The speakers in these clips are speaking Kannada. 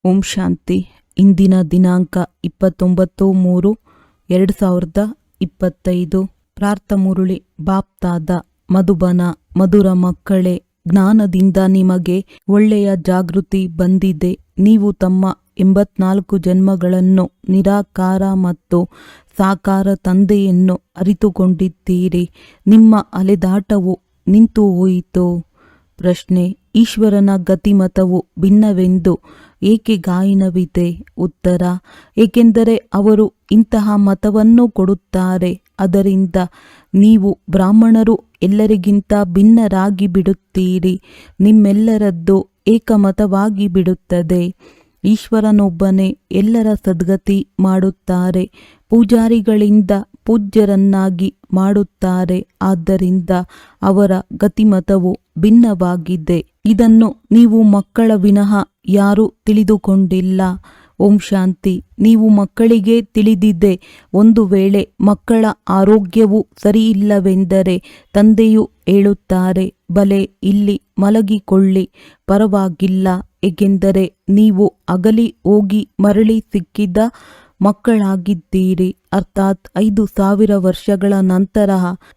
ಓಂ ಶಾಂತಿ. ಇಂದಿನ ದಿನಾಂಕ 29/3/2025. ಪ್ರಾರ್ಥಮುರುಳಿ. ಬಾಪ್ತಾದ ಮಧುಬನ. ಮಧುರ ಮಕ್ಕಳೇ, ಜ್ಞಾನದಿಂದ ನಿಮಗೆ ಒಳ್ಳೆಯ ಜಾಗೃತಿ ಬಂದಿದೆ. ನೀವು ತಮ್ಮ 84 ಜನ್ಮಗಳನ್ನು ನಿರಾಕಾರ ಮತ್ತು ಸಾಕಾರ ತಂದೆಯನ್ನು ಅರಿತುಕೊಂಡಿದ್ದೀರಿ. ನಿಮ್ಮ ಅಲೆದಾಟವು ನಿಂತು ಹೋಯಿತು. ಪ್ರಶ್ನೆ: ಈಶ್ವರನ ಗತಿಮತವು ಭಿನ್ನವೆಂದು ಏಕೆ ಗಾಯನವಿದೆ? ಉತ್ತರ: ಏಕೆಂದರೆ ಅವರು ಇಂತಹ ಮತವನ್ನು ಕೊಡುತ್ತಾರೆ. ಅದರಿಂದ ನೀವು ಬ್ರಾಹ್ಮಣರು ಎಲ್ಲರಿಗಿಂತ ಭಿನ್ನರಾಗಿ ಬಿಡುತ್ತೀರಿ. ನಿಮ್ಮೆಲ್ಲರದ್ದು ಏಕಮತವಾಗಿ ಬಿಡುತ್ತದೆ. ಈಶ್ವರನೊಬ್ಬನೇ ಎಲ್ಲರ ಸದ್ಗತಿ ಮಾಡುತ್ತಾರೆ. ಪೂಜಾರಿಗಳಿಂದ ಪೂಜ್ಯರನ್ನಾಗಿ ಮಾಡುತ್ತಾರೆ. ಆದ್ದರಿಂದ ಅವರ ಗತಿಮತವು ಭಿನ್ನವಾಗಿದೆ. ಇದನ್ನು ನೀವು ಮಕ್ಕಳ ವಿನಃ ಯಾರೂ ತಿಳಿದುಕೊಂಡಿಲ್ಲ. ಓಂ ಶಾಂತಿ. ನೀವು ಮಕ್ಕಳಿಗೆ ತಿಳಿದಿದೆ. ಒಂದು ವೇಳೆ ಮಕ್ಕಳ ಆರೋಗ್ಯವು ಸರಿಯಿಲ್ಲವೆಂದರೆ ತಂದೆಯು ಹೇಳುತ್ತಾರೆ, ಬಲೆ ಇಲ್ಲಿ ಮಲಗಿಕೊಳ್ಳಿ, ಪರವಾಗಿಲ್ಲ, ಏಕೆಂದರೆ ನೀವು ಅಗಲಿ ಹೋಗಿ ಮರಳಿ ಸಿಕ್ಕಿದ ಮಕ್ಕಳಾಗಿದ್ದೀರಿ. ಅರ್ಥಾತ್ 5000 ವರ್ಷಗಳ ನಂತರ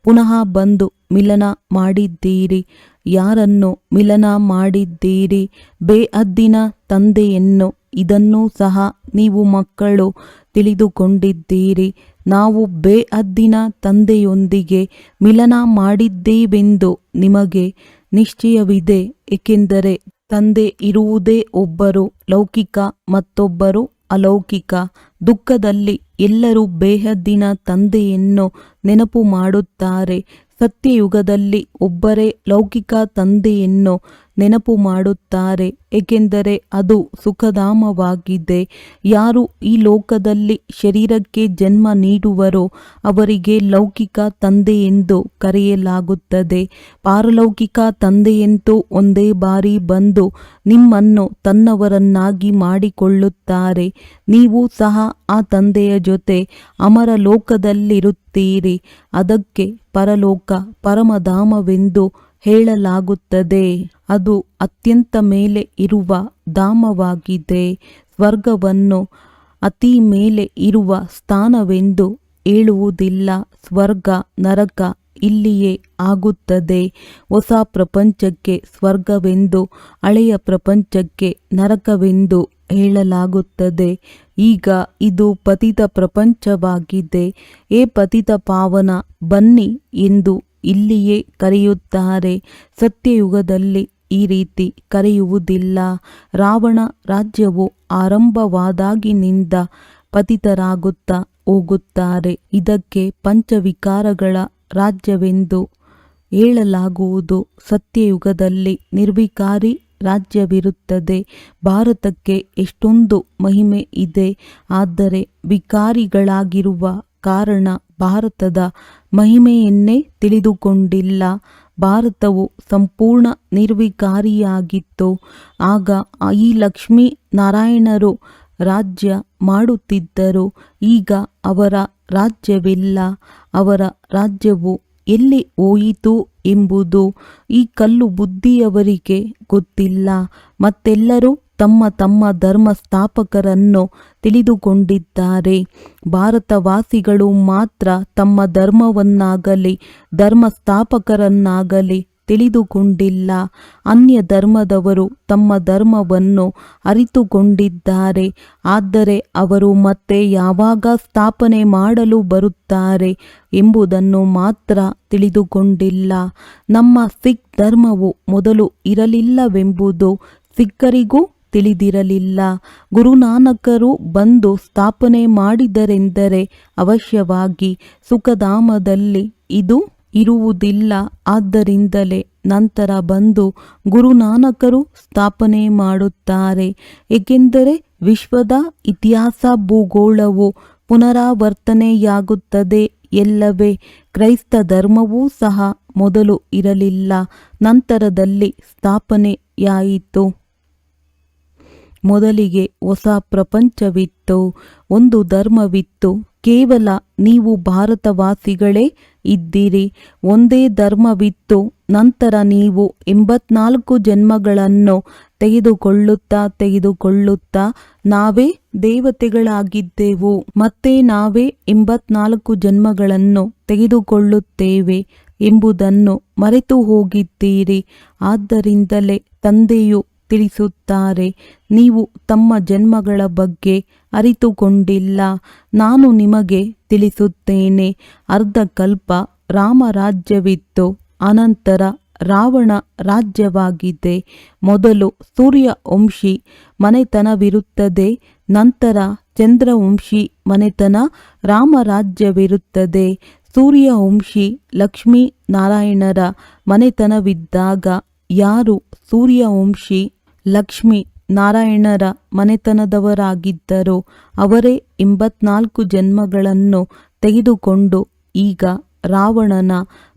ಪುನಃ ಬಂದು ಮಿಲನ ಮಾಡಿದ್ದೀರಿ. ಯಾರನ್ನು ಮಿಲನ ಮಾಡಿದ್ದೀರಿ? ಬೇಅದ್ದಿನ ತಂದೆಯನ್ನು. ಇದನ್ನೂ ಸಹ ನೀವು ಮಕ್ಕಳು ತಿಳಿದುಕೊಂಡಿದ್ದೀರಿ. ನಾವು ಬೇಅದ್ದಿನ ತಂದೆಯೊಂದಿಗೆ ಮಿಲನ ಮಾಡಿದ್ದೇವೆಂದು ನಿಮಗೆ ನಿಶ್ಚಯವಿದೆ. ಏಕೆಂದರೆ ತಂದೆ ಇರುವುದೇ ಒಬ್ಬರು, ಲೌಕಿಕ, ಮತ್ತೊಬ್ಬರು ಅಲೌಕಿಕ. ದುಃಖದಲ್ಲಿ ಎಲ್ಲರೂ ಬೇಹದ್ದಿನ ತಂದೆಯನ್ನು ನೆನಪು ಮಾಡುತ್ತಾರೆ. ಸತ್ಯಯುಗದಲ್ಲಿ ಒಬ್ಬರೇ ಲೌಕಿಕ ತಂದೆಯನ್ನು ನೆನಪು ಮಾಡುತ್ತಾರೆ, ಏಕೆಂದರೆ ಅದು ಸುಖಧಾಮವಾಗಿದೆ. ಯಾರು ಈ ಲೋಕದಲ್ಲಿ ಶರೀರಕ್ಕೆ ಜನ್ಮ ನೀಡುವರೋ ಅವರಿಗೆ ಲೌಕಿಕ ತಂದೆಯೆಂದು ಕರೆಯಲಾಗುತ್ತದೆ. ಪಾರಲೌಕಿಕ ತಂದೆಯಂತೂ ಒಂದೇ ಬಾರಿ ಬಂದು ನಿಮ್ಮನ್ನು ತನ್ನವರನ್ನಾಗಿ ಮಾಡಿಕೊಳ್ಳುತ್ತಾರೆ. ನೀವು ಸಹ ಆ ತಂದೆಯ ಜೊತೆ ಅಮರ ಲೋಕದಲ್ಲಿರುತ್ತೀರಿ. ಅದಕ್ಕೆ ಪರಲೋಕ, ಪರಮಧಾಮವೆಂದು ಹೇಳಲಾಗುತ್ತದೆ. ಅದು ಅತ್ಯಂತ ಮೇಲೆ ಇರುವ ಧಾಮವಾಗಿದೆ. ಸ್ವರ್ಗವನ್ನು ಅತಿ ಮೇಲೆ ಇರುವ ಸ್ಥಾನವೆಂದು ಹೇಳುವುದಿಲ್ಲ. ಸ್ವರ್ಗ, ನರಕ ಇಲ್ಲಿಯೇ ಆಗುತ್ತದೆ. ಹೊಸ ಪ್ರಪಂಚಕ್ಕೆ ಸ್ವರ್ಗವೆಂದು, ಹಳೆಯ ಪ್ರಪಂಚಕ್ಕೆ ನರಕವೆಂದು ಹೇಳಲಾಗುತ್ತದೆ. ಈಗ ಇದು ಪತಿತ ಪ್ರಪಂಚವಾಗಿದೆ. ಏ ಪತಿತ ಪಾವನ, ಬನ್ನಿ ಎಂದು ಇಲ್ಲಿಯೇ ಕರೆಯುತ್ತಾರೆ. ಸತ್ಯಯುಗದಲ್ಲಿ ಈ ರೀತಿ ಕರೆಯುವುದಿಲ್ಲ. ರಾವಣ ರಾಜ್ಯವು ಆರಂಭವಾದಾಗಿನಿಂದ ಪತಿತರಾಗುತ್ತಾ ಹೋಗುತ್ತಾರೆ. ಇದಕ್ಕೆ ಪಂಚವಿಕಾರಗಳ ರಾಜ್ಯವೆಂದು ಹೇಳಲಾಗುವುದು. ಸತ್ಯಯುಗದಲ್ಲಿ ನಿರ್ವಿಕಾರಿ ರಾಜ್ಯವಿರುತ್ತದೆ. ಭಾರತಕ್ಕೆ ಎಷ್ಟೊಂದು ಮಹಿಮೆ ಇದೆ. ಆದರೆ ವಿಕಾರಿಗಳಾಗಿರುವ ಕಾರಣ ಭಾರತದ ಮಹಿಮೆಯನ್ನೇ ತಿಳಿದುಕೊಂಡಿಲ್ಲ. ಭಾರತವು ಸಂಪೂರ್ಣ ನಿರ್ವಿಕಾರಿಯಾಗಿತ್ತು. ಆಗ ಈ ಲಕ್ಷ್ಮೀ ನಾರಾಯಣರು ರಾಜ್ಯ ಮಾಡುತ್ತಿದ್ದರು. ಈಗ ಅವರ ರಾಜ್ಯವಿಲ್ಲ. ಅವರ ರಾಜ್ಯವು ಎಲ್ಲಿ ಹೋಯಿತು ಎಂಬುದು ಈ ಕಲ್ಲು ಬುದ್ಧಿಯವರಿಗೆ ಗೊತ್ತಿಲ್ಲ. ಮತ್ತೆಲ್ಲರೂ ತಮ್ಮ ತಮ್ಮ ಧರ್ಮ ಸ್ಥಾಪಕರನ್ನು ತಿಳಿದುಕೊಂಡಿದ್ದಾರೆ. ಭಾರತವಾಸಿಗಳು ಮಾತ್ರ ತಮ್ಮ ಧರ್ಮವನ್ನಾಗಲಿ ಧರ್ಮ ಸ್ಥಾಪಕರನ್ನಾಗಲಿ ತಿಳಿದುಕೊಂಡಿಲ್ಲ. ಅನ್ಯ ಧರ್ಮದವರು ತಮ್ಮ ಧರ್ಮವನ್ನು ಅರಿತುಕೊಂಡಿದ್ದಾರೆ. ಆದರೆ ಅವರು ಮತ್ತೆ ಯಾವಾಗ ಸ್ಥಾಪನೆ ಮಾಡಲು ಬರುತ್ತಾರೆ ಎಂಬುದನ್ನು ಮಾತ್ರ ತಿಳಿದುಕೊಂಡಿಲ್ಲ. ನಮ್ಮ ಸಿಖ್ ಧರ್ಮವು ಮೊದಲು ಇರಲಿಲ್ಲವೆಂಬುದು ಸಿಖ್ಖರಿಗೂ ತಿಳಿದಿರಲಿಲ್ಲ. ಗುರುನಾನಕರು ಬಂದು ಸ್ಥಾಪನೆ ಮಾಡಿದರೆಂದರೆ ಅವಶ್ಯವಾಗಿ ಸುಖಧಾಮದಲ್ಲಿ ಇದು ಇರುವುದಿಲ್ಲ. ಆದ್ದರಿಂದಲೇ ನಂತರ ಬಂದು ಗುರುನಾನಕರು ಸ್ಥಾಪನೆ ಮಾಡುತ್ತಾರೆ. ಏಕೆಂದರೆ ವಿಶ್ವದ ಇತಿಹಾಸ ಭೂಗೋಳವು ಪುನರಾವರ್ತನೆಯಾಗುತ್ತದೆ ಎಲ್ಲವೇ. ಕ್ರೈಸ್ತ ಧರ್ಮವೂ ಸಹ ಮೊದಲು ಇರಲಿಲ್ಲ, ನಂತರದಲ್ಲಿ ಸ್ಥಾಪನೆಯಾಯಿತು. ಮೊದಲಿಗೆ ಹೊಸ ಪ್ರಪಂಚವಿತ್ತು, ಒಂದು ಧರ್ಮವಿತ್ತು. ಕೇವಲ ನೀವು ಭಾರತವಾಸಿಗಳೇ ಇದ್ದಿರಿ. ಒಂದೇ ಧರ್ಮವಿತ್ತು. ನಂತರ ನೀವು 84 ಜನ್ಮಗಳನ್ನು ತೆಗೆದುಕೊಳ್ಳುತ್ತಾ ನಾವೇ ದೇವತೆಗಳಾಗಿದ್ದೆವು. ಮತ್ತೆ ನಾವೇ 84 ಜನ್ಮಗಳನ್ನು ತೆಗೆದುಕೊಳ್ಳುತ್ತೇವೆ ಎಂಬುದನ್ನು ಮರೆತು ಹೋಗಿದ್ದೀರಿ. ಆದ್ದರಿಂದಲೇ ತಂದೆಯು ತಿಳಿಸುತ್ತಾರೆ, ನೀವು ತಮ್ಮ ಜನ್ಮಗಳ ಬಗ್ಗೆ ಅರಿತುಕೊಂಡಿಲ್ಲ. ನಾನು ನಿಮಗೆ ತಿಳಿಸುತ್ತೇನೆ. ಅರ್ಧಕಲ್ಪ ರಾಮರಾಜ್ಯವಿತ್ತು, ಅನಂತರ ರಾವಣ ರಾಜ್ಯವಾಗಿದೆ. ಮೊದಲು ಸೂರ್ಯವಂಶಿ ಮನೆತನವಿರುತ್ತದೆ, ನಂತರ ಚಂದ್ರವಂಶಿ ಮನೆತನ ರಾಮರಾಜ್ಯವಿರುತ್ತದೆ. ಸೂರ್ಯವಂಶಿ ಲಕ್ಷ್ಮೀ ನಾರಾಯಣರ ಮನೆತನವಿದ್ದಾಗ ಯಾರು ಸೂರ್ಯವಂಶಿ ಲಕ್ಷ್ಮೀ ನಾರಾಯಣರ ಮನೆತನದವರಾಗಿದ್ದರೋ ಅವರೇ 84 ಜನ್ಮಗಳನ್ನು ತೆಗೆದುಕೊಂಡು ಈಗ ರಾವಣನ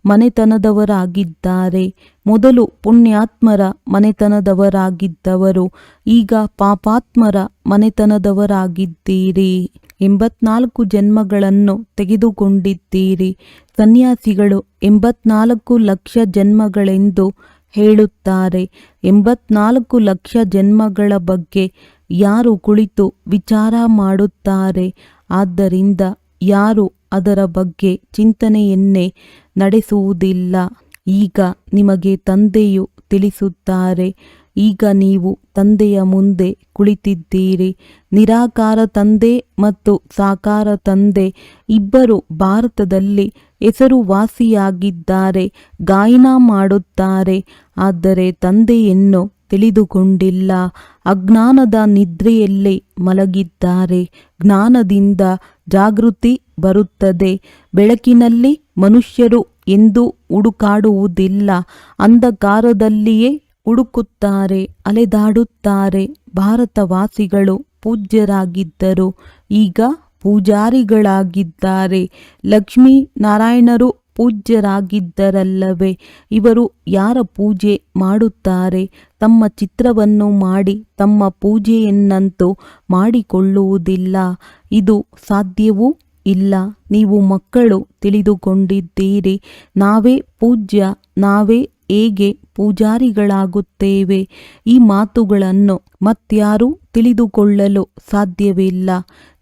ಮನೆತನದವರಾಗಿದ್ದಾರೆ. ಮೊದಲು ಪುಣ್ಯಾತ್ಮರ ಮನೆತನದವರಾಗಿದ್ದವರು, ಈಗ ಪಾಪಾತ್ಮರ ಮನೆತನದವರಾಗಿದ್ದೀರಿ. 84 ಜನ್ಮಗಳನ್ನು ತೆಗೆದುಕೊಂಡಿದ್ದೀರಿ. ಸನ್ಯಾಸಿಗಳು 84 ಲಕ್ಷ ಜನ್ಮಗಳೆಂದು ಹೇಳುತ್ತಾರೆ. 84 ಲಕ್ಷ ಜನ್ಮಗಳ ಬಗ್ಗೆ ಯಾರು ಕುಳಿತು ವಿಚಾರ ಮಾಡುತ್ತಾರೆ? ಆದ್ದರಿಂದ ಯಾರು ಅದರ ಬಗ್ಗೆ ಚಿಂತನೆಯನ್ನೇ ನಡೆಸುವುದಿಲ್ಲ. ಈಗ ನಿಮಗೆ ತಂದೆಯು ತಿಳಿಸುತ್ತಾರೆ. ಈಗ ನೀವು ತಂದೆಯ ಮುಂದೆ ಕುಳಿತಿದ್ದೀರಿ. ನಿರಾಕಾರ ತಂದೆ ಮತ್ತು ಸಾಕಾರ ತಂದೆ ಇಬ್ಬರು ಭಾರತದಲ್ಲಿ ಹೆಸರುವಾಸಿಯಾಗಿದ್ದಾರೆ, ಗಾಯನ ಮಾಡುತ್ತಾರೆ. ಆದರೆ ತಂದೆಯನ್ನು ತಿಳಿದುಕೊಂಡಿಲ್ಲ. ಅಜ್ಞಾನದ ನಿದ್ರೆಯಲ್ಲಿ ಮಲಗಿದ್ದಾರೆ. ಜ್ಞಾನದಿಂದ ಜಾಗೃತಿ ಬರುತ್ತದೆ. ಬೆಳಕಿನಲ್ಲಿ ಮನುಷ್ಯರು ಎಂದೂ ಹುಡುಕಾಡುವುದಿಲ್ಲ. ಅಂಧಕಾರದಲ್ಲಿಯೇ ಹುಡುಕುತ್ತಾರೆ, ಅಲೆದಾಡುತ್ತಾರೆ. ಭಾರತವಾಸಿಗಳು ಪೂಜ್ಯರಾಗಿದ್ದರು, ಈಗ ಪೂಜಾರಿಗಳಾಗಿದ್ದಾರೆ. ಲಕ್ಷ್ಮೀ ನಾರಾಯಣರು ಪೂಜ್ಯರಾಗಿದ್ದರಲ್ಲವೇ? ಇವರು ಯಾರ ಪೂಜೆ ಮಾಡುತ್ತಾರೆ? ತಮ್ಮ ಚಿತ್ರವನ್ನು ಮಾಡಿ ತಮ್ಮ ಪೂಜೆಯನ್ನಂತೂ ಮಾಡಿಕೊಳ್ಳುವುದಿಲ್ಲ. ಇದು ಸಾಧ್ಯವೂ ಇಲ್ಲ. ನೀವು ಮಕ್ಕಳು ತಿಳಿದುಕೊಂಡಿದ್ದೀರಿ, ನಾವೇ ಪೂಜ್ಯ, ನಾವೇ ಹೇಗೆ ಪೂಜಾರಿಗಳಾಗುತ್ತೇವೆ? ಈ ಮಾತುಗಳನ್ನು ಮತ್ಯಾರೂ ತಿಳಿದುಕೊಳ್ಳಲು ಸಾಧ್ಯವಿಲ್ಲ.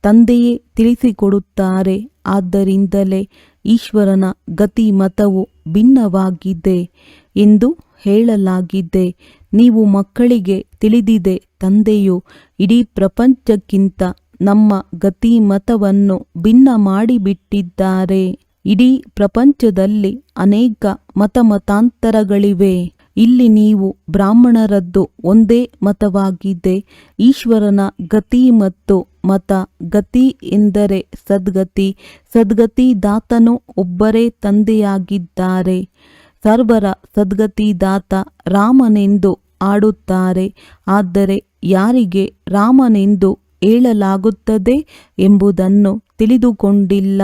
ತಂದೆಯೇ ತಿಳಿಸಿಕೊಡುತ್ತಾರೆ. ಆದ್ದರಿಂದಲೇ ಈಶ್ವರನ ಗತಿ ಮತವು ಭಿನ್ನವಾಗಿದೆ ಎಂದು ಹೇಳಲಾಗಿದೆ. ನೀವು ಮಕ್ಕಳಿಗೆ ತಿಳಿದಿದೆ, ತಂದೆಯು ಇಡೀ ಪ್ರಪಂಚಕ್ಕಿಂತ ನಮ್ಮ ಗತಿ ಮತವನ್ನು ಭಿನ್ನ ಮಾಡಿಬಿಟ್ಟಿದ್ದಾರೆ. ಇಡೀ ಪ್ರಪಂಚದಲ್ಲಿ ಅನೇಕ ಮತಾಂತರಗಳಿವೆ. ಇಲ್ಲಿ ನೀವು ಬ್ರಾಹ್ಮಣರದ್ದು ಒಂದೇ ಮತವಾಗಿದೆ. ಈಶ್ವರನ ಗತಿ ಮತ್ತು ಮತ. ಗತಿ ಎಂದರೆ ಸದ್ಗತಿ. ಸದ್ಗತಿದಾತನು ಒಬ್ಬರೇ ತಂದೆಯಾಗಿದ್ದಾರೆ. ಸರ್ವರ ಸದ್ಗತಿದಾತ ರಾಮನೆಂದು ಆಡುತ್ತಾರೆ. ಆದರೆ ಯಾರಿಗೆ ರಾಮನೆಂದು ಹೇಳಲಾಗುತ್ತದೆ ಎಂಬುದನ್ನು ತಿಳಿದುಕೊಂಡಿಲ್ಲ.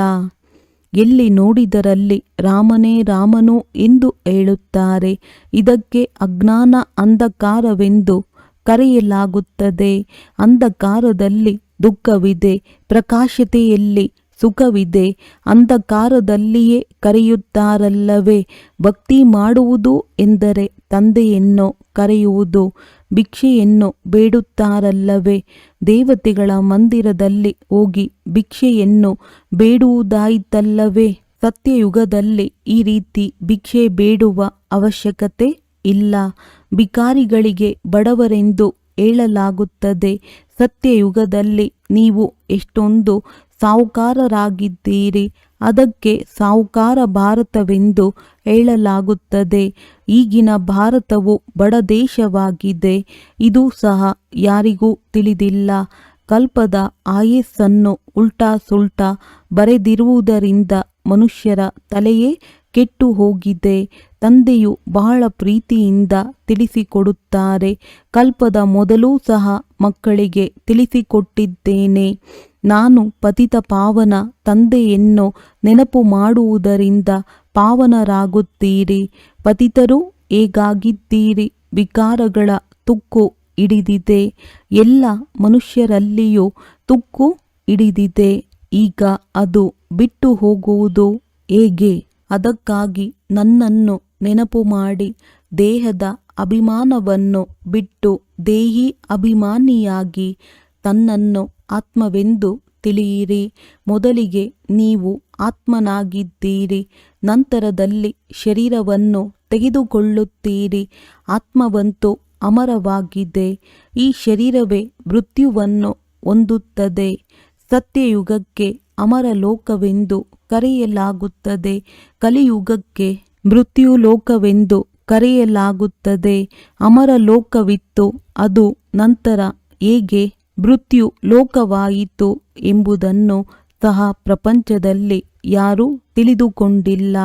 ಎಲ್ಲಿ ನೋಡಿದರಲ್ಲಿ ರಾಮನೇ ರಾಮನು ಎಂದು ಹೇಳುತ್ತಾರೆ. ಇದಕ್ಕೆ ಅಜ್ಞಾನ ಅಂಧಕಾರವೆಂದು ಕರೆಯಲಾಗುತ್ತದೆ. ಅಂಧಕಾರದಲ್ಲಿ ದುಃಖವಿದೆ, ಪ್ರಕಾಶತೆಯಲ್ಲಿ ಸುಖವಿದೆ. ಅಂಧಕಾರದಲ್ಲಿಯೇ ಕರೆಯುತ್ತಾರಲ್ಲವೇ? ಭಕ್ತಿ ಮಾಡುವುದು ಎಂದರೆ ತಂದೆಯನ್ನು ಕರೆಯುವುದು. ಭಿಕ್ಷೆಯನ್ನು ಬೇಡುತ್ತಾರಲ್ಲವೇ? ದೇವತೆಗಳ ಮಂದಿರದಲ್ಲಿ ಹೋಗಿ ಭಿಕ್ಷೆಯನ್ನು ಬೇಡುವುದಾಯಿತಲ್ಲವೇ? ಸತ್ಯಯುಗದಲ್ಲಿ ಈ ರೀತಿ ಭಿಕ್ಷೆ ಬೇಡುವ ಅವಶ್ಯಕತೆ ಇಲ್ಲ. ಭಿಕಾರಿಗಳಿಗೆ ಬಡವರೆಂದು ಹೇಳಲಾಗುತ್ತದೆ. ಸತ್ಯಯುಗದಲ್ಲಿ ನೀವು ಎಷ್ಟೊಂದು ಸಾಹುಕಾರರಾಗಿದ್ದೀರಿ. ಅದಕ್ಕೆ ಸಾಹುಕಾರ ಭಾರತವೆಂದು ಹೇಳಲಾಗುತ್ತದೆ. ಈಗಿನ ಭಾರತವು ಬಡ ದೇಶವಾಗಿದೆ. ಇದು ಸಹ ಯಾರಿಗೂ ತಿಳಿದಿಲ್ಲ. ಕಲ್ಪದ ಆಯಸ್ಸನ್ನು ಉಲ್ಟಾ ಸುಲ್ಟಾ ಬರೆದಿರುವುದರಿಂದ ಮನುಷ್ಯರ ತಲೆಯೇ ಕೆಟ್ಟು ಹೋಗಿದೆ. ತಂದೆಯು ಬಹಳ ಪ್ರೀತಿಯಿಂದ ತಿಳಿಸಿಕೊಡುತ್ತಾರೆ. ಕಲ್ಪದ ಮೊದಲೂ ಸಹ ಮಕ್ಕಳಿಗೆ ತಿಳಿಸಿಕೊಟ್ಟಿದ್ದೇನೆ. ನಾನು ಪತಿತ ಪಾವನ ತಂದೆಯನ್ನು ನೆನಪು ಮಾಡುವುದರಿಂದ ಪಾವನರಾಗುತ್ತೀರಿ. ಪತಿತರು ಹೇಗಾಗಿದ್ದೀರಿ? ವಿಕಾರಗಳ ತುಕ್ಕು ಹಿಡಿದಿದೆ. ಎಲ್ಲ ಮನುಷ್ಯರಲ್ಲಿಯೂ ತುಕ್ಕು ಹಿಡಿದಿದೆ. ಈಗ ಅದು ಬಿಟ್ಟು ಹೋಗುವುದು ಹೇಗೆ? ಅದಕ್ಕಾಗಿ ನನ್ನನ್ನು ನೆನಪು ಮಾಡಿ ದೇಹದ ಅಭಿಮಾನವನ್ನು ಬಿಟ್ಟು ದೇಹಿ ಅಭಿಮಾನಿಯಾಗಿ ತನ್ನನ್ನು ಆತ್ಮವೆಂದು ತಿಳಿಯಿರಿ. ಮೊದಲಿಗೆ ನೀವು ಆತ್ಮನಾಗಿದ್ದೀರಿ, ನಂತರದಲ್ಲಿ ಶರೀರವನ್ನು ತೆಗೆದುಕೊಳ್ಳುತ್ತೀರಿ. ಆತ್ಮವಂತೂ ಅಮರವಾಗಿದೆ. ಈ ಶರೀರವೇ ಮೃತ್ಯುವನ್ನು ಹೊಂದುತ್ತದೆ. ಸತ್ಯಯುಗಕ್ಕೆ ಅಮರ ಲೋಕವೆಂದು ಕರೆಯಲಾಗುತ್ತದೆ, ಕಲಿಯುಗಕ್ಕೆ ಮೃತ್ಯುಲೋಕವೆಂದು ಕರೆಯಲಾಗುತ್ತದೆ. ಅಮರ ಲೋಕವಿತ್ತು, ಅದು ನಂತರ ಹೇಗೆ ಮೃತ್ಯು ಲೋಕವಾಯಿತು ಎಂಬುದನ್ನು ಸಹ ಪ್ರಪಂಚದಲ್ಲಿ ಯಾರೂ ತಿಳಿದುಕೊಂಡಿಲ್ಲ.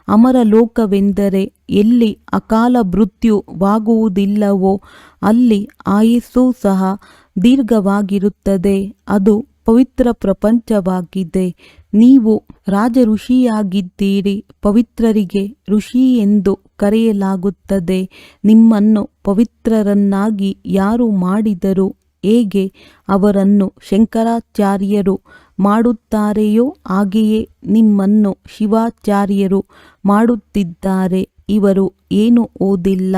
ಅಮರ ಲೋಕವೆಂದರೆ ಎಲ್ಲಿ ಅಕಾಲ ಮೃತ್ಯುವಾಗುವುದಿಲ್ಲವೋ ಅಲ್ಲಿ ಆಯಸ್ಸು ಸಹ ದೀರ್ಘವಾಗಿರುತ್ತದೆ. ಅದು ಪವಿತ್ರ ಪ್ರಪಂಚವಾಗಿದೆ. ನೀವು ರಾಜ ಋಷಿಯಾಗಿದ್ದೀರಿ. ಪವಿತ್ರರಿಗೆ ಋಷಿ ಎಂದು ಕರೆಯಲಾಗುತ್ತದೆ. ನಿಮ್ಮನ್ನು ಪವಿತ್ರರನ್ನಾಗಿ ಯಾರು ಮಾಡಿದರು, ಹೇಗೆ ಅವರನ್ನು ಶಂಕರಾಚಾರ್ಯರು ಮಾಡುತ್ತಾರೆಯೋ ಹಾಗೆಯೇ ನಿಮ್ಮನ್ನು ಶಿವಾಚಾರ್ಯರು ಮಾಡುತ್ತಿದ್ದಾರೆ. ಇವರು ಏನು ಓದಿಲ್ಲ.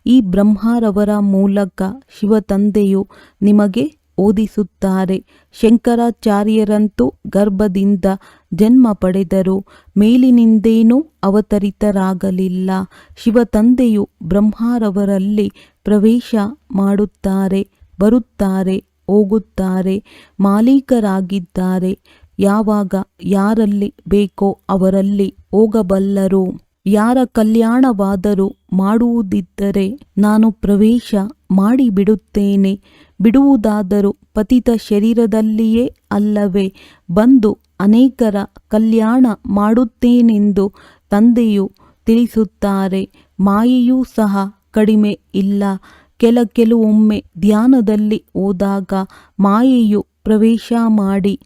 ಈ ಬ್ರಹ್ಮರವರ ಮೂಲಕ ಶಿವತಂದೆಯು ನಿಮಗೆ ಓದಿಸುತ್ತಾರೆ. ಶಂಕರಾಚಾರ್ಯರಂತೂ ಗರ್ಭದಿಂದ ಜನ್ಮ ಪಡೆದರು, ಮೇಲಿನಿಂದೇನೂ ಅವತರಿತರಾಗಲಿಲ್ಲ. ಶಿವತಂದೆಯು ಬ್ರಹ್ಮರವರಲ್ಲಿ ಪ್ರವೇಶ ಮಾಡುತ್ತಾರೆ, ಬರುತ್ತಾರೆ, ಹೋಗುತ್ತಾರೆ, ಮಾಲೀಕರಾಗಿದ್ದಾರೆ. ಯಾವಾಗ ಯಾರಲ್ಲಿ ಬೇಕೋ ಅವರಲ್ಲಿ ಹೋಗಬಲ್ಲರು. ಯಾರ ಕಲ್ಯಾಣವಾದರೂ ಮಾಡುವುದಿದ್ದರೆ ನಾನು ಪ್ರವೇಶ ಮಾಡಿಬಿಡುತ್ತೇನೆ. ಬಿಡುವುದಾದರೂ ಪತಿತ ಶರೀರದಲ್ಲಿಯೇ ಅಲ್ಲವೇ ಬಂದು ಅನೇಕರ ಕಲ್ಯಾಣ ಮಾಡುತ್ತೇನೆಂದು ತಂದೆಯು ತಿಳಿಸುತ್ತಾರೆ. ಮಾಯೆಯೂ ಸಹ ಕಡಿಮೆ ಇಲ್ಲ. ಕೆಲವೊಮ್ಮೆ ಧ್ಯಾನದಲ್ಲಿ ಹೋದಾಗ ಮಾಯೆಯು ಪ್ರವೇಶ ಮಾಡಿ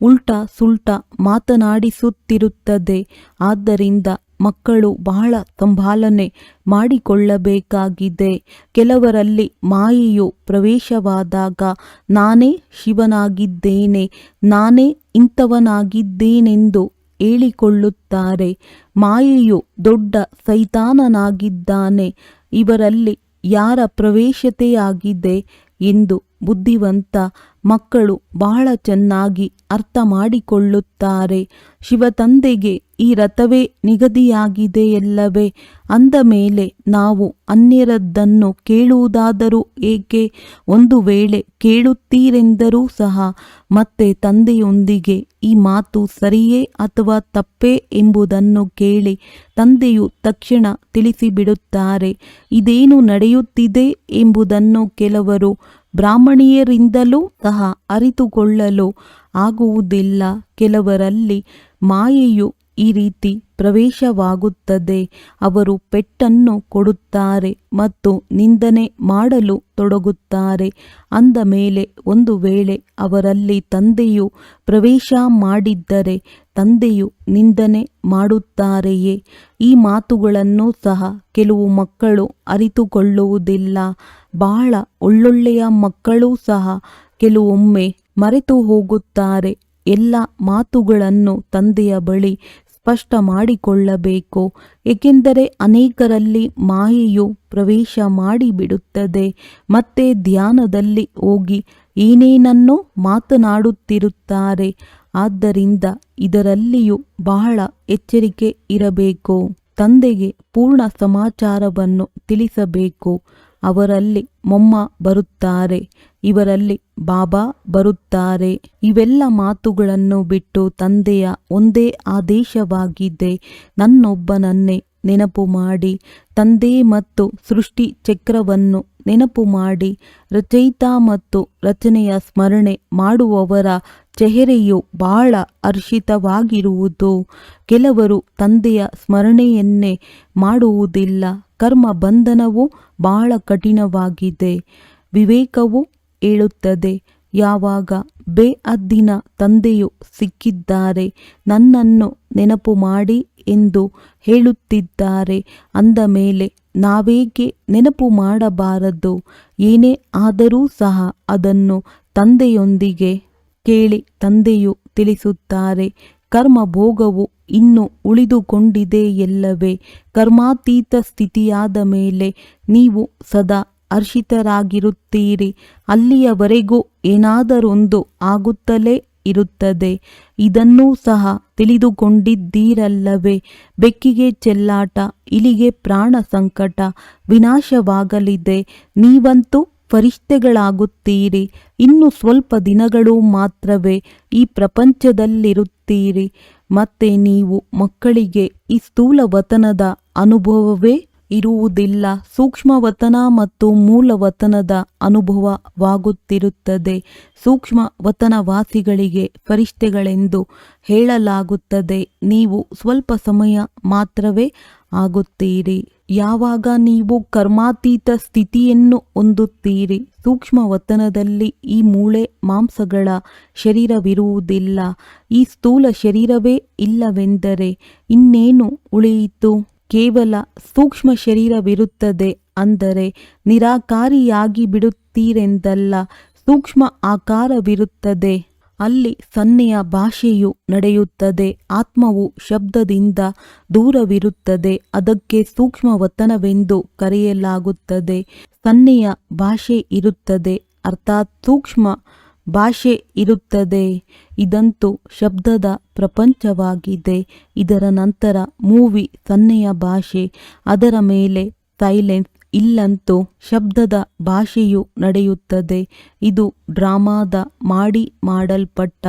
ಉಲ್ಟಾ ಸುಲ್ಟಾ ಮಾತನಾಡಿಸುತ್ತಿರುತ್ತದೆ. ಆದ್ದರಿಂದ ಮಕ್ಕಳು ಬಹಳ ಸಂಭಾಲನೆ ಮಾಡಿಕೊಳ್ಳಬೇಕಾಗಿದೆ. ಕೆಲವರಲ್ಲಿ ಮಾಯೆಯು ಪ್ರವೇಶವಾದಾಗ ನಾನೇ ಶಿವನಾಗಿದ್ದೇನೆ, ನಾನೇ ಇಂಥವನಾಗಿದ್ದೇನೆಂದು ಹೇಳಿಕೊಳ್ಳುತ್ತಾರೆ. ಮಾಯೆಯು ದೊಡ್ಡ ಸೈತಾನನಾಗಿದ್ದಾನೆ. ಇವರಲ್ಲಿ ಯಾರ ಪ್ರವೇಶತೆಯಾಗಿದೆ ಎಂದು ಬುದ್ಧಿವಂತ ಮಕ್ಕಳು ಬಹಳ ಚೆನ್ನಾಗಿ ಅರ್ಥ ಮಾಡಿಕೊಳ್ಳುತ್ತಾರೆ. ಶಿವತಂದೆಗೆ ಈ ರಥವೇ ನಿಗದಿಯಾಗಿದೆಯಲ್ಲವೇ? ಅಂದ ಮೇಲೆ ನಾವು ಅನ್ಯರದ್ದನ್ನು ಕೇಳುವುದಾದರೂ ಏಕೆ? ಒಂದು ವೇಳೆ ಕೇಳುತ್ತೀರೆಂದರೂ ಸಹ ಮತ್ತೆ ತಂದೆಯೊಂದಿಗೆ ಈ ಮಾತು ಸರಿಯೇ ಅಥವಾ ತಪ್ಪೇ ಎಂಬುದನ್ನು ಕೇಳಿ ತಂದೆಯು ತಕ್ಷಣ ತಿಳಿಸಿಬಿಡುತ್ತಾರೆ. ಇದೇನು ನಡೆಯುತ್ತಿದೆ ಎಂಬುದನ್ನು ಕೆಲವರು ಬ್ರಾಹ್ಮಣಿಯರಿಂದಲೂ ಸಹ ಅರಿತುಕೊಳ್ಳಲು ಆಗುವುದಿಲ್ಲ. ಕೆಲವರಲ್ಲಿ ಮಾಯೆಯು ಈ ರೀತಿ ಪ್ರವೇಶವಾಗುತ್ತದೆ. ಅವರು ಪೆಟ್ಟನ್ನು ಕೊಡುತ್ತಾರೆ ಮತ್ತು ನಿಂದನೆ ಮಾಡಲು ತೊಡಗುತ್ತಾರೆ. ಅಂದ ಮೇಲೆ ಒಂದು ವೇಳೆ ಅವರಲ್ಲಿ ತಂದೆಯು ಪ್ರವೇಶ ಮಾಡಿದ್ದರೆ ತಂದೆಯು ನಿಂದನೆ ಮಾಡುತ್ತಾರೆಯೇ? ಈ ಮಾತುಗಳನ್ನು ಸಹ ಕೆಲವು ಮಕ್ಕಳು ಅರಿತುಕೊಳ್ಳುವುದಿಲ್ಲ. ಬಹಳ ಒಳ್ಳೊಳ್ಳೆಯ ಮಕ್ಕಳೂ ಸಹ ಕೆಲವೊಮ್ಮೆ ಮರೆತು ಹೋಗುತ್ತಾರೆ. ಎಲ್ಲ ಮಾತುಗಳನ್ನು ತಂದೆಯ ಬಳಿ ಸ್ಪಷ್ಟ ಮಾಡಿಕೊಳ್ಳಬೇಕು. ಏಕೆಂದರೆ ಅನೇಕರಲ್ಲಿ ಮಾಯೆಯು ಪ್ರವೇಶ ಮಾಡಿಬಿಡುತ್ತದೆ. ಮತ್ತೆ ಧ್ಯಾನದಲ್ಲಿ ಹೋಗಿ ಏನೇನನ್ನೋ ಮಾತನಾಡುತ್ತಿರುತ್ತಾರೆ. ಆದ್ದರಿಂದ ಇದರಲ್ಲಿಯೂ ಬಹಳ ಎಚ್ಚರಿಕೆ ಇರಬೇಕು. ತಂದೆಗೆ ಪೂರ್ಣ ಸಮಾಚಾರವನ್ನು ತಿಳಿಸಬೇಕು. ಅವರಲ್ಲಿ ಮೊಮ್ಮ ಬರುತ್ತಾರೆ, ಇವರಲ್ಲಿ ಬಾಬಾ ಬರುತ್ತಾರೆ. ಇವೆಲ್ಲ ಮಾತುಗಳನ್ನು ಬಿಟ್ಟು ತಂದೆಯ ಒಂದೇ ಆದೇಶವಾಗಿದೆ, ನನ್ನೊಬ್ಬನನ್ನೇ ನೆನಪು ಮಾಡಿ. ತಂದೆ ಮತ್ತು ಸೃಷ್ಟಿ ಚಕ್ರವನ್ನು ನೆನಪು ಮಾಡಿ. ರಚಯಿತ ಮತ್ತು ರಚನೆಯ ಸ್ಮರಣೆ ಮಾಡುವವರ ಚೆಹರೆಯು ಬಹಳ ಹರ್ಷಿತವಾಗಿರುವುದು. ಕೆಲವರು ತಂದೆಯ ಸ್ಮರಣೆಯನ್ನೇ ಮಾಡುವುದಿಲ್ಲ. ಕರ್ಮ ಬಂಧನವು ಬಹಳ ಕಠಿಣವಾಗಿದೆ. ವಿವೇಕವು ಹೇಳುತ್ತದೆ, ಯಾವಾಗ ಬೇಅದ್ದಿನ ತಂದೆಯು ಸಿಕ್ಕಿದ್ದಾರೆ, ನನ್ನನ್ನು ನೆನಪು ಮಾಡಿ ಎಂದು ಹೇಳುತ್ತಿದ್ದಾರೆ. ಅಂದ ಮೇಲೆ ನಾವೇಕೆ ನೆನಪು ಮಾಡಬಾರದು? ಏನೇ ಆದರೂ ಸಹ ಅದನ್ನು ತಂದೆಯೊಂದಿಗೆ ಕೇಳಿ ತಂದೆಯು ತಿಳಿಸುತ್ತಾರೆ. ಕರ್ಮ ಭೋಗವು ಇನ್ನು ಉಳಿದುಕೊಂಡಿದೆಯಲ್ಲವೇ? ಕರ್ಮಾತೀತ ಸ್ಥಿತಿಯಾದ ಮೇಲೆ ನೀವು ಸದಾ ಹರ್ಷಿತರಾಗಿರುತ್ತೀರಿ. ಅಲ್ಲಿಯವರೆಗೂ ಏನಾದರೊಂದು ಆಗುತ್ತಲೇ ಇರುತ್ತದೆ. ಇದನ್ನೂ ಸಹ ತಿಳಿದುಕೊಂಡಿದ್ದೀರಲ್ಲವೇ? ಬೆಕ್ಕಿಗೆ ಚೆಲ್ಲಾಟ, ಇಲಿಗೆ ಪ್ರಾಣ ಸಂಕಟ, ವಿನಾಶವಾಗಲಿದೆ. ನೀವಂತೂ ಫರಿಷ್ಠೆಗಳಾಗುತ್ತೀರಿ. ಇನ್ನು ಸ್ವಲ್ಪ ದಿನಗಳು ಮಾತ್ರವೇ ಈ ಪ್ರಪಂಚದಲ್ಲಿರುತ್ತೀರಿ. ಮತ್ತೆ ನೀವು ಮಕ್ಕಳಿಗೆ ಈ ಸ್ಥೂಲವತನದ ಅನುಭವವೇ ಇರುವುದಿಲ್ಲ. ಸೂಕ್ಷ್ಮವತನ ಮತ್ತು ಮೂಲವತನದ ಅನುಭವವಾಗುತ್ತಿರುತ್ತದೆ. ಸೂಕ್ಷ್ಮವತನವಾಸಿಗಳಿಗೆ ಫರಿಷ್ಠೆಗಳೆಂದು ಹೇಳಲಾಗುತ್ತದೆ. ನೀವು ಸ್ವಲ್ಪ ಸಮಯ ಮಾತ್ರವೇ ಆಗುತ್ತೀರಿ. ಯಾವಾಗ ನೀವು ಕರ್ಮಾತೀತ ಸ್ಥಿತಿಯನ್ನು ಹೊಂದುತ್ತೀರಿ, ಸೂಕ್ಷ್ಮವತನದಲ್ಲಿ ಈ ಮೂಳೆ ಮಾಂಸಗಳ ಶರೀರವಿರುವುದಿಲ್ಲ. ಈ ಸ್ಥೂಲ ಶರೀರವೇ ಇಲ್ಲವೆಂದರೆ ಇನ್ನೇನು ಉಳಿಯಿತು? ಕೇವಲ ಸೂಕ್ಷ್ಮ ಶರೀರವಿರುತ್ತದೆ. ಅಂದರೆ ನಿರಾಕಾರಿಯಾಗಿ ಬಿಡುತ್ತೀರೆಂದಲ್ಲ, ಸೂಕ್ಷ್ಮ ಆಕಾರವಿರುತ್ತದೆ. ಅಲ್ಲಿ ಸನ್ನೆಯ ಭಾಷೆಯು ನಡೆಯುತ್ತದೆ. ಆತ್ಮವು ಶಬ್ದದಿಂದ ದೂರವಿರುತ್ತದೆ. ಅದಕ್ಕೆ ಸೂಕ್ಷ್ಮವತನವೆಂದು ಕರೆಯಲಾಗುತ್ತದೆ. ಸನ್ನೆಯ ಭಾಷೆ ಇರುತ್ತದೆ, ಅರ್ಥಾತ್ ಸೂಕ್ಷ್ಮ ಭಾಷೆ ಇರುತ್ತದೆ. ಇದಂತೂ ಶಬ್ದದ ಪ್ರಪಂಚವಾಗಿದೆ. ಇದರ ನಂತರ ಮೂವಿ ಸನ್ನೆಯ ಭಾಷೆ, ಅದರ ಮೇಲೆ ಸೈಲೆನ್ಸ್. ಇಲ್ಲಂತೂ ಶಬ್ದದ ಭಾಷೆಯು ನಡೆಯುತ್ತದೆ. ಇದು ಡ್ರಾಮಾದ ಮಾಡಲ್ಪಟ್ಟ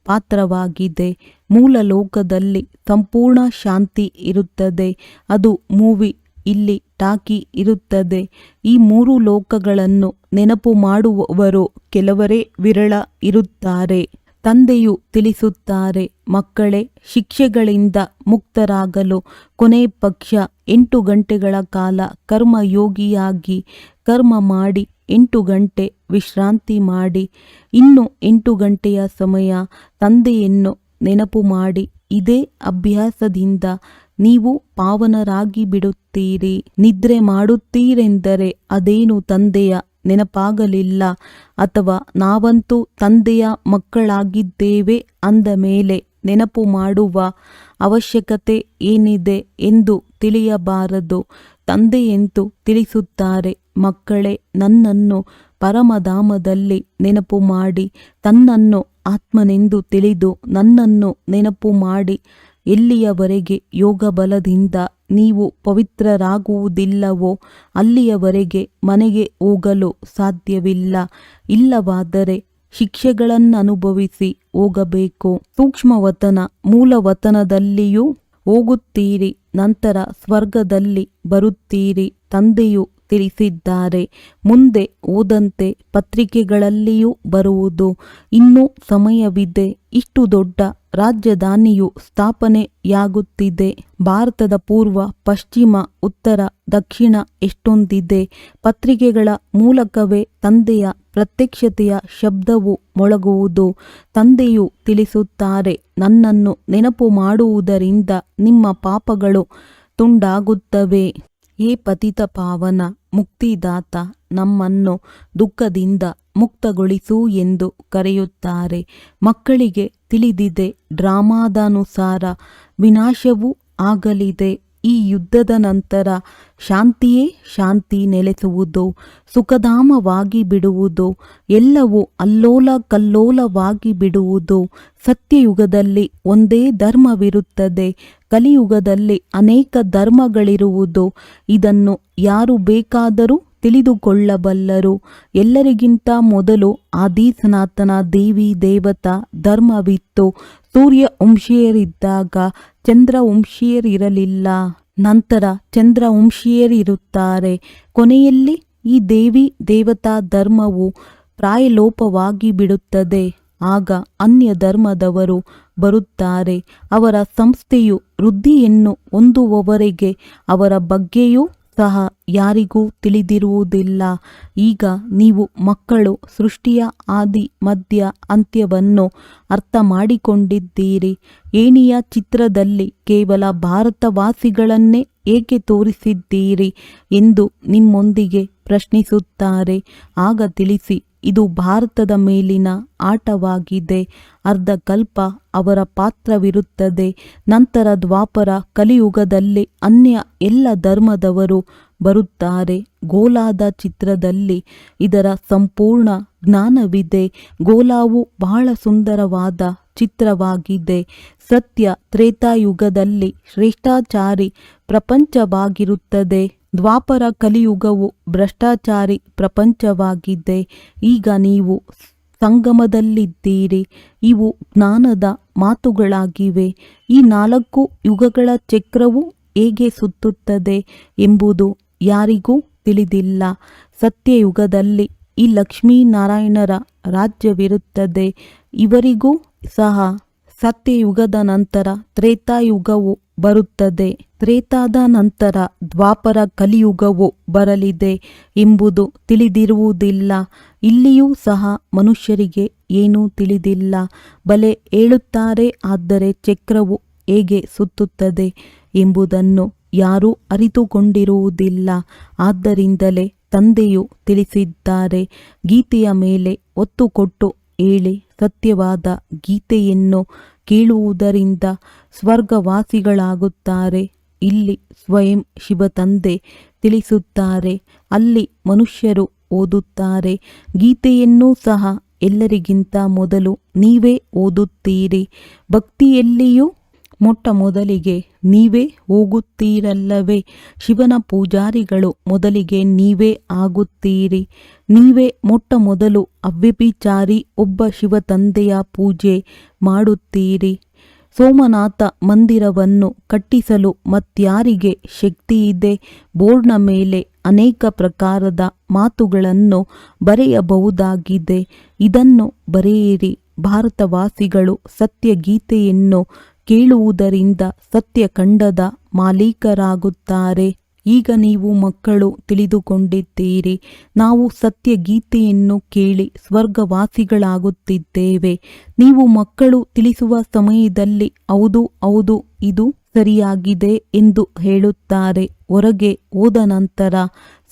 ಪಾತ್ರವಾಗಿದೆ. ಮೂಲ ಲೋಕದಲ್ಲಿ ಸಂಪೂರ್ಣ ಶಾಂತಿ ಇರುತ್ತದೆ. ಅದು ಮೂವಿ. ಇಲ್ಲಿ ಟಾಕಿ ಇರುತ್ತದೆ. ಈ ಮೂರು ಲೋಕಗಳನ್ನು ನೆನಪು ಮಾಡುವವರು ಕೆಲವರೇ ವಿರಳ ಇರುತ್ತಾರೆ. ತಂದೆಯು ತಿಳಿಸುತ್ತಾರೆ, ಮಕ್ಕಳೇ, ಶಿಕ್ಷೆಗಳಿಂದ ಮುಕ್ತರಾಗಲು ಕೊನೆ ಪಕ್ಷ 8 ಗಂಟೆಗಳ ಕಾಲ ಕರ್ಮಯೋಗಿಯಾಗಿ ಕರ್ಮ ಮಾಡಿ 8 ಗಂಟೆ ವಿಶ್ರಾಂತಿ ಮಾಡಿ. ಇನ್ನು 8 ಗಂಟೆಯ ಸಮಯ ತಂದೆಯನ್ನು ನೆನಪು ಮಾಡಿ. ಇದೇ ಅಭ್ಯಾಸದಿಂದ ನೀವು ಪಾವನರಾಗಿ ಬಿಡುತ್ತೀರಿ. ನಿದ್ರೆ ಮಾಡುತ್ತೀರೆಂದರೆ ಅದೇನು ತಂದೆಯ ನೆನಪಾಗಲಿಲ್ಲ, ಅಥವಾ ನಾವಂತೂ ತಂದೆಯ ಮಕ್ಕಳಾಗಿದ್ದೇವೆ ಅಂದ ಮೇಲೆ ನೆನಪು ಮಾಡುವ ಅವಶ್ಯಕತೆ ಏನಿದೆ ಎಂದು ತಿಳಿಯಬಾರದು. ತಂದೆಯಂತೂ ತಿಳಿಸುತ್ತಾರೆ, ಮಕ್ಕಳೇ, ನನ್ನನ್ನು ಪರಮಧಾಮದಲ್ಲಿ ನೆನಪು ಮಾಡಿ. ತನ್ನನ್ನು ಆತ್ಮನೆಂದು ತಿಳಿದು ನನ್ನನ್ನು ನೆನಪು ಮಾಡಿ. ಎಲ್ಲಿಯವರೆಗೆ ಯೋಗ ಬಲದಿಂದ ನೀವು ಪವಿತ್ರರಾಗುವುದಿಲ್ಲವೋ ಅಲ್ಲಿಯವರೆಗೆ ಮನೆಗೆ ಹೋಗಲು ಸಾಧ್ಯವಿಲ್ಲ. ಇಲ್ಲವಾದರೆ ಶಿಕ್ಷೆಗಳನ್ನನುಭವಿಸಿ ಹೋಗಬೇಕು. ಸೂಕ್ಷ್ಮವತನ ಮೂಲವತನದಲ್ಲಿಯೂ ಹೋಗುತ್ತೀರಿ, ನಂತರ ಸ್ವರ್ಗದಲ್ಲಿ ಬರುತ್ತೀರಿ. ತಂದೆಯು ತಿಳಿಸಿದ್ದಾರೆ. ಮುಂದೆ ಓದಂತೆ ಪತ್ರಿಕೆಗಳಲ್ಲಿಯೂ ಬರುವುದು. ಇನ್ನೂ ಸಮಯವಿದೆ. ಇಷ್ಟು ದೊಡ್ಡ ರಾಜಧಾನಿಯು ಸ್ಥಾಪನೆಯಾಗುತ್ತಿದೆ. ಭಾರತದ ಪೂರ್ವ, ಪಶ್ಚಿಮ, ಉತ್ತರ, ದಕ್ಷಿಣ ಎಷ್ಟೊಂದಿದೆ. ಪತ್ರಿಕೆಗಳ ಮೂಲಕವೇ ತಂದೆಯ ಪ್ರತ್ಯಕ್ಷತೆಯ ಶಬ್ದವು ಮೊಳಗುವುದು. ತಂದೆಯು ತಿಳಿಸುತ್ತಾರೆ, ನನ್ನನ್ನು ನೆನಪು ಮಾಡುವುದರಿಂದ ನಿಮ್ಮ ಪಾಪಗಳು ತುಂಡಾಗುತ್ತವೆ. ಹೇ ಪತಿತ ಪಾವನ ಮುಕ್ತಿದಾತ, ನಮ್ಮನ್ನು ದುಃಖದಿಂದ ಮುಕ್ತಗೊಳಿಸು ಎಂದು ಕರೆಯುತ್ತಾರೆ. ಮಕ್ಕಳಿಗೆ ತಿಳಿದಿದೆ, ಡ್ರಾಮಾದಾನುಸಾರ ವಿನಾಶವೂ ಆಗಲಿದೆ. ಈ ಯುದ್ಧದ ನಂತರ ಶಾಂತಿಯೇ ಶಾಂತಿ ನೆಲೆಸುವುದು, ಸುಖಧಾಮವಾಗಿ ಬಿಡುವುದು. ಎಲ್ಲವೂ ಅಲ್ಲೋಲ ಕಲ್ಲೋಲವಾಗಿ ಬಿಡುವುದು. ಸತ್ಯಯುಗದಲ್ಲಿ ಒಂದೇ ಧರ್ಮವಿರುತ್ತದೆ. ಕಲಿಯುಗದಲ್ಲಿ ಅನೇಕ ಧರ್ಮಗಳಿರುವುದು. ಇದನ್ನು ಯಾರು ಬೇಕಾದರೂ ತಿಳಿದುಕೊಳ್ಳಬಲ್ಲರು. ಎಲ್ಲರಿಗಿಂತ ಮೊದಲು ಆದಿ ಸನಾತನ ದೇವಿ ದೇವತಾ ಧರ್ಮವಿತ್ತು. ಸೂರ್ಯವಂಶೀಯರಿದ್ದಾಗ ಚಂದ್ರವಂಶೀಯರಿರಲಿಲ್ಲ. ನಂತರ ಚಂದ್ರವಂಶೀಯರಿರುತ್ತಾರೆ. ಕೊನೆಯಲ್ಲಿ ಈ ದೇವಿ ದೇವತಾ ಧರ್ಮವು ಪ್ರಾಯಲೋಪವಾಗಿ ಬಿಡುತ್ತದೆ. ಆಗ ಅನ್ಯ ಧರ್ಮದವರು ಬರುತ್ತಾರೆ. ಅವರ ಸಂಸ್ಥೆಯು ವೃದ್ಧಿಯನ್ನು ಹೊಂದುವವರೆಗೆ ಅವರ ಬಗ್ಗೆಯೂ ಸಹ ಯಾರಿಗೂ ತಿಳಿದಿರುವುದಿಲ್ಲ. ಈಗ ನೀವು ಮಕ್ಕಳು ಸೃಷ್ಟಿಯ ಆದಿ ಮಧ್ಯ ಅಂತ್ಯವನ್ನು ಅರ್ಥ ಮಾಡಿಕೊಂಡಿದ್ದೀರಿ. ಏಣಿಯ ಚಿತ್ರದಲ್ಲಿ ಕೇವಲ ಭಾರತವಾಸಿಗಳನ್ನೇ ಏಕೆ ತೋರಿಸಿದ್ದೀರಿ ಎಂದು ನಿಮ್ಮೊಂದಿಗೆ ಪ್ರಶ್ನಿಸುತ್ತಾರೆ. ಆಗ ತಿಳಿಸಿ, ಇದು ಭಾರತದ ಮೇಲಿನ ಆಟವಾಗಿದೆ. ಅರ್ಧಕಲ್ಪ ಅವರ ಪಾತ್ರವಿರುತ್ತದೆ. ನಂತರ ದ್ವಾಪರ ಕಲಿಯುಗದಲ್ಲಿ ಅನ್ಯ ಎಲ್ಲ ಧರ್ಮದವರು ಬರುತ್ತಾರೆ. ಗೋಲಾದ ಚಿತ್ರದಲ್ಲಿ ಇದರ ಸಂಪೂರ್ಣ ಜ್ಞಾನವಿದೆ. ಗೋಲಾವು ಬಹಳ ಸುಂದರವಾದ ಚಿತ್ರವಾಗಿದೆ. ಸತ್ಯ ತ್ರೇತಾಯುಗದಲ್ಲಿ ಶ್ರೇಷ್ಠಾಚಾರಿ ಪ್ರಪಂಚವಾಗಿರುತ್ತದೆ. ದ್ವಾಪರ ಕಲಿಯುಗವು ಭ್ರಷ್ಟಾಚಾರಿ ಪ್ರಪಂಚವಾಗಿದೆ. ಈಗ ನೀವು ಸಂಗಮದಲ್ಲಿದ್ದೀರಿ. ಇವು ಜ್ಞಾನದ ಮಾತುಗಳಾಗಿವೆ. ಈ 4 ಯುಗಗಳ ಚಕ್ರವು ಹೇಗೆ ಸುತ್ತುತ್ತದೆ ಎಂಬುದು ಯಾರಿಗೂ ತಿಳಿದಿಲ್ಲ. ಸತ್ಯಯುಗದಲ್ಲಿ ಈ ಲಕ್ಷ್ಮೀನಾರಾಯಣರ ರಾಜ್ಯವಿರುತ್ತದೆ. ಇವರಿಗೂ ಸಹ ಸತ್ಯಯುಗದ ನಂತರ ತ್ರೇತಾಯುಗವು ಬರುತ್ತದೆ. ತ್ರೇತಾದ ನಂತರ ದ್ವಾಪರ ಕಲಿಯುಗವು ಬರಲಿದೆ ಎಂಬುದು ತಿಳಿದಿರುವುದಿಲ್ಲ. ಇಲ್ಲಿಯೂ ಸಹ ಮನುಷ್ಯರಿಗೆ ಏನೂ ತಿಳಿದಿಲ್ಲ. ಬಲೆ ಹೇಳುತ್ತಾರೆ, ಆದರೆ ಚಕ್ರವು ಹೇಗೆ ಸುತ್ತುತ್ತದೆ ಎಂಬುದನ್ನು ಯಾರೂ ಅರಿತುಕೊಂಡಿರುವುದಿಲ್ಲ. ಆದ್ದರಿಂದಲೇ ತಂದೆಯು ತಿಳಿಸಿದ್ದಾರೆ, ಗೀತೆಯ ಮೇಲೆ ಒತ್ತು ಕೊಟ್ಟು ಹೇಳಿ. ಸತ್ಯವಾದ ಗೀತೆಯನ್ನು ಕೇಳುವುದರಿಂದ ಸ್ವರ್ಗವಾಸಿಗಳಾಗುತ್ತಾರೆ. ಇಲ್ಲಿ ಸ್ವಯಂ ಶಿವತಂದೆ ತಿಳಿಸುತ್ತಾರೆ. ಅಲ್ಲಿ ಮನುಷ್ಯರು ಓದುತ್ತಾರೆ. ಗೀತೆಯನ್ನೂ ಸಹ ಎಲ್ಲರಿಗಿಂತ ಮೊದಲು ನೀವೇ ಓದುತ್ತೀರಿ. ಭಕ್ತಿಯಲ್ಲಿಯೂ ಮೊಟ್ಟ ಮೊದಲಿಗೆ ನೀವೇ ಹೋಗುತ್ತೀರಲ್ಲವೇ? ಶಿವನ ಪೂಜಾರಿಗಳು ಮೊದಲಿಗೆ ನೀವೇ ಆಗುತ್ತೀರಿ. ನೀವೇ ಮೊಟ್ಟ ಮೊದಲು ಅವ್ಯಭಿಚಾರಿ ಒಬ್ಬ ಶಿವತಂದೆಯ ಪೂಜೆ ಮಾಡುತ್ತೀರಿ. ಸೋಮನಾಥ ಮಂದಿರವನ್ನು ಕಟ್ಟಿಸಲು ಮತ್ಯಾರಿಗೆ ಶಕ್ತಿಯಿದೆ? ಬೋರ್ಡ್ನ ಮೇಲೆ ಅನೇಕ ಪ್ರಕಾರದ ಮಾತುಗಳನ್ನು ಬರೆಯಬಹುದಾಗಿದೆ. ಇದನ್ನು ಬರೆಯಿರಿ. ಭಾರತವಾಸಿಗಳು ಸತ್ಯಗೀತೆಯನ್ನು ಕೇಳುವುದರಿಂದ ಸತ್ಯಖಂಡದ ಮಾಲೀಕರಾಗುತ್ತಾರೆ. ಈಗ ನೀವು ಮಕ್ಕಳು ತಿಳಿದುಕೊಂಡಿದ್ದೀರಿ. ನಾವು ಸತ್ಯಗೀತೆಯನ್ನು ಕೇಳಿ ಸ್ವರ್ಗವಾಸಿಗಳಾಗುತ್ತಿದ್ದೇವೆ. ನೀವು ಮಕ್ಕಳು ತಿಳಿಸುವ ಸಮಯದಲ್ಲಿ ಹೌದು ಹೌದು ಇದು ಸರಿಯಾಗಿದೆ ಎಂದು ಹೇಳುತ್ತಾರೆ. ಹೊರಗೆ ಹೋದ ನಂತರ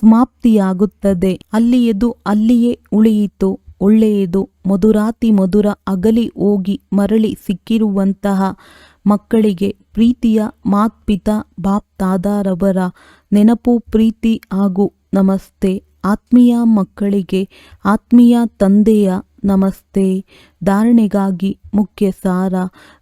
ಸಮಾಪ್ತಿಯಾಗುತ್ತದೆ. ಅಲ್ಲಿಯದು ಅಲ್ಲಿಯೇ ಉಳಿಯಿತು. ಒಳ್ಳೆಯದು. ಮಧುರಾತಿ ಮಧುರ ಅಗಲಿ ಹೋಗಿ ಮರಳಿ ಸಿಕ್ಕಿರುವಂತಹ ಮಕ್ಕಳಿಗೆ ಪ್ರೀತಿಯ ಮಾತ್ಪಿತಾ ಬಾಪ್ ತಾದಾರವರ ನೆನಪು, ಪ್ರೀತಿ ಹಾಗೂ ನಮಸ್ತೆ. ಆತ್ಮೀಯ ಮಕ್ಕಳಿಗೆ ಆತ್ಮೀಯ ತಂದೆಯ ನಮಸ್ತೆ. ಧಾರಣೆಗಾಗಿ ಮುಖ್ಯ ಸಾರ.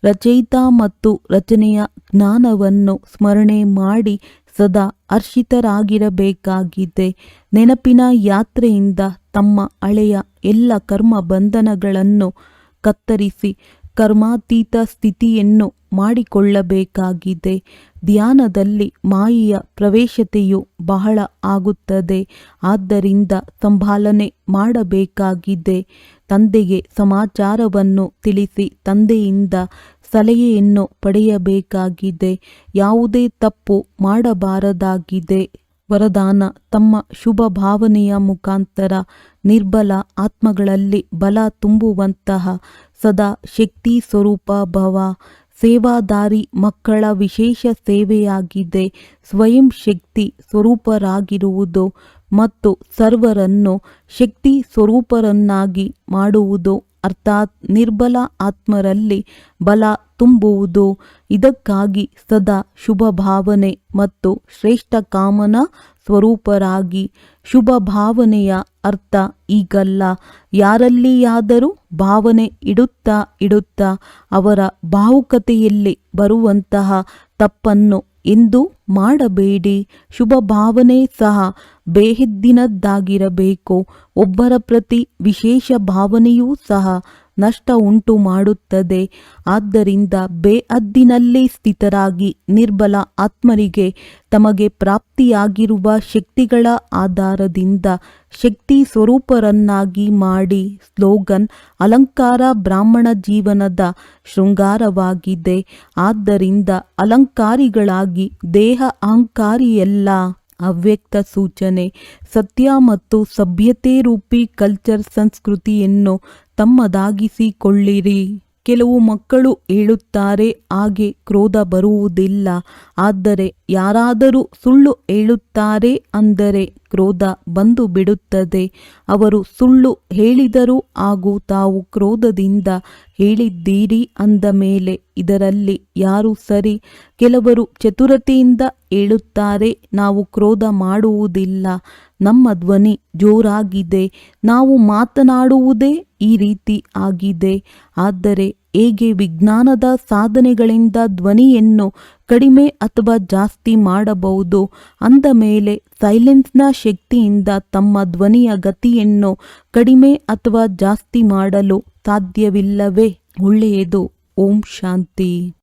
ರಚಯಿತ ಮತ್ತು ರಚನೆಯ ಜ್ಞಾನವನ್ನು ಸ್ಮರಣೆ ಮಾಡಿ ಸದಾ ಹರ್ಷಿತರಾಗಿರಬೇಕಾಗಿದೆ. ನೆನಪಿನ ಯಾತ್ರೆಯಿಂದ ತಮ್ಮ ಹಳೆಯ ಎಲ್ಲ ಕರ್ಮ ಬಂಧನಗಳನ್ನು ಕತ್ತರಿಸಿ ಕರ್ಮಾತೀತ ಸ್ಥಿತಿಯನ್ನು ಮಾಡಿಕೊಳ್ಳಬೇಕಾಗಿದೆ. ಧ್ಯಾನದಲ್ಲಿ ಮಾಯೆಯ ಪ್ರವೇಶತೆಯು ಬಹಳ ಆಗುತ್ತದೆ. ಆದ್ದರಿಂದ ಸಂಭಾಲನೆ ಮಾಡಬೇಕಾಗಿದೆ. ತಂದೆಗೆ ಸಮಾಚಾರವನ್ನು ತಿಳಿಸಿ ತಂದೆಯಿಂದ ಸಲಹೆಯನ್ನು ಪಡೆಯಬೇಕಾಗಿದೆ. ಯಾವುದೇ ತಪ್ಪು ಮಾಡಬಾರದಾಗಿದೆ. ವರದಾನ: ತಮ್ಮ ಶುಭ ಭಾವನೆಯ ಮುಖಾಂತರ ನಿರ್ಬಲ ಆತ್ಮಗಳಲ್ಲಿ ಬಲ ತುಂಬುವಂತಹ ಸದಾ ಶಕ್ತಿ ಸ್ವರೂಪ ಭವ. ಸೇವಾದಾರಿ ಮಕ್ಕಳ ವಿಶೇಷ ಸೇವೆಯಾಗಿದೆ ಸ್ವಯಂ ಶಕ್ತಿ ಸ್ವರೂಪರಾಗಿರುವುದು ಮತ್ತು ಸರ್ವರನ್ನು ಶಕ್ತಿ ಸ್ವರೂಪರನ್ನಾಗಿ ಮಾಡುವುದು. ಅರ್ಥಾತ್ ನಿರ್ಬಲ ಆತ್ಮರಲ್ಲಿ ಬಲ ತುಂಬುವುದು. ಇದಕ್ಕಾಗಿ ಸದಾ ಶುಭ ಭಾವನೆ ಮತ್ತು ಶ್ರೇಷ್ಠ ಕಾಮನ ಸ್ವರೂಪರಾಗಿ. ಶುಭ ಭಾವನೆಯ ಅರ್ಥ ಈಗಲ್ಲ. ಯಾರಲ್ಲಿಯಾದರೂ ಭಾವನೆ ಇಡುತ್ತಾ ಅವರ ಭಾವುಕತೆಯಲ್ಲಿ ಬರುವಂತಹ ತಪ್ಪನ್ನು ಎಂದೂ ಮಾಡಬೇಡಿ. ಶುಭ ಭಾವನೆ ಸಹ ಬೇಹದ್ದಿನದ್ದಾಗಿರಬೇಕು. ಒಬ್ಬರ ಪ್ರತಿ ವಿಶೇಷ ಭಾವನೆಯೂ ಸಹ ನಷ್ಟ ಉಂಟು ಮಾಡುತ್ತದೆ. ಆದ್ದರಿಂದ ಬೇಹದ್ದಿನಲ್ಲಿ ಸ್ಥಿತರಾಗಿ ನಿರ್ಬಲ ಆತ್ಮರಿಗೆ ತಮಗೆ ಪ್ರಾಪ್ತಿಯಾಗಿರುವ ಶಕ್ತಿಗಳ ಆಧಾರದಿಂದ ಶಕ್ತಿ ಸ್ವರೂಪರನ್ನಾಗಿ ಮಾಡಿ. ಸ್ಲೋಗನ್: ಅಲಂಕಾರ ಬ್ರಾಹ್ಮಣ ಜೀವನದ ಶೃಂಗಾರವಾಗಿದೆ. ಆದ್ದರಿಂದ ಅಲಂಕಾರಿಗಳಾಗಿ ದೇಹ ಅಹಂಕಾರಿಯಲ್ಲ. ಅವ್ಯಕ್ತ ಸೂಚನೆ: ಸತ್ಯ ಮತ್ತು ಸಭ್ಯತೆ ರೂಪಿ ಕಲ್ಚರ್ ಸಂಸ್ಕೃತಿಯನ್ನು ತಮ್ಮದಾಗಿಸಿಕೊಳ್ಳಿರಿ. ಕೆಲವು ಮಕ್ಕಳು ಹೇಳುತ್ತಾರೆ, ಹಾಗೆ ಕ್ರೋಧ ಬರುವುದಿಲ್ಲ. ಆದರೆ ಯಾರಾದರೂ ಸುಳ್ಳು ಹೇಳುತ್ತಾರೆ ಅಂದರೆ ಕ್ರೋಧ ಬಂದು ಬಿಡುತ್ತದೆ. ಅವರು ಸುಳ್ಳು ಹೇಳಿದರು ಹಾಗೂ ತಾವು ಕ್ರೋಧದಿಂದ ಹೇಳಿದ್ದೀರಿ ಅಂದ ಮೇಲೆ ಇದರಲ್ಲಿ ಯಾರು ಸರಿ? ಕೆಲವರು ಚತುರತೆಯಿಂದ ಹೇಳುತ್ತಾರೆ, ನಾವು ಕ್ರೋಧ ಮಾಡುವುದಿಲ್ಲ, ನಮ್ಮ ಧ್ವನಿ ಜೋರಾಗಿದೆ, ನಾವು ಮಾತನಾಡುವುದೇ ಈ ರೀತಿ ಆಗಿದೆ. ಆದರೆ ಹೇಗೆ ವಿಜ್ಞಾನದ ಸಾಧನೆಗಳಿಂದ ಧ್ವನಿಯನ್ನು ಕಡಿಮೆ ಅಥವಾ ಜಾಸ್ತಿ ಮಾಡಬಹುದು ಅಂದ ಮೇಲೆ ಸೈಲೆನ್ಸ್ನ ಶಕ್ತಿಯಿಂದ ತಮ್ಮ ಧ್ವನಿಯ ಗತಿಯನ್ನು ಕಡಿಮೆ ಅಥವಾ ಜಾಸ್ತಿ ಮಾಡಲು ಸಾಧ್ಯವಿಲ್ಲವೇ? ಒಳ್ಳೆಯದು. ಓಂ ಶಾಂತಿ.